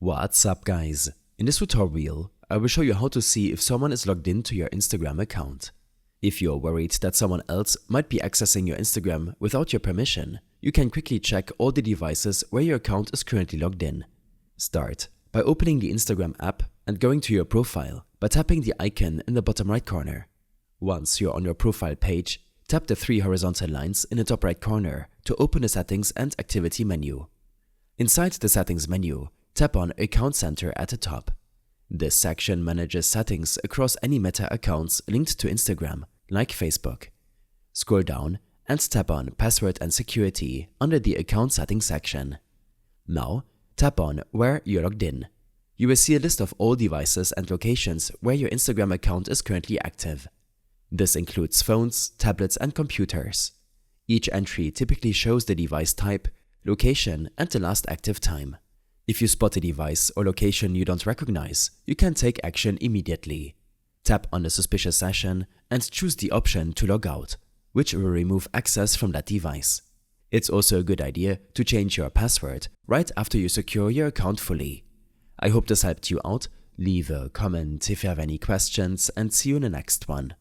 What's up guys? In this tutorial, I will show you how to see if someone is logged into your Instagram account. If you are worried that someone else might be accessing your Instagram without your permission, you can quickly check all the devices where your account is currently logged in. Start by opening the Instagram app and going to your profile by tapping the icon in the bottom right corner. Once you're on your profile page, tap the three horizontal lines in the top right corner to open the Settings and Activity menu. Inside the Settings menu, tap on Account Center at the top. This section manages settings across any Meta accounts linked to Instagram, like Facebook. Scroll down and tap on Password and Security under the Account Settings section. Now, tap on Where you're logged in. You will see a list of all devices and locations where your Instagram account is currently active. This includes phones, tablets, and computers. Each entry typically shows the device type, location, and the last active time. If you spot a device or location you don't recognize, you can take action immediately. Tap on the suspicious session and choose the option to log out, which will remove access from that device. It's also a good idea to change your password right after you secure your account fully. I hope this helped you out. Leave a comment if you have any questions and see you in the next one.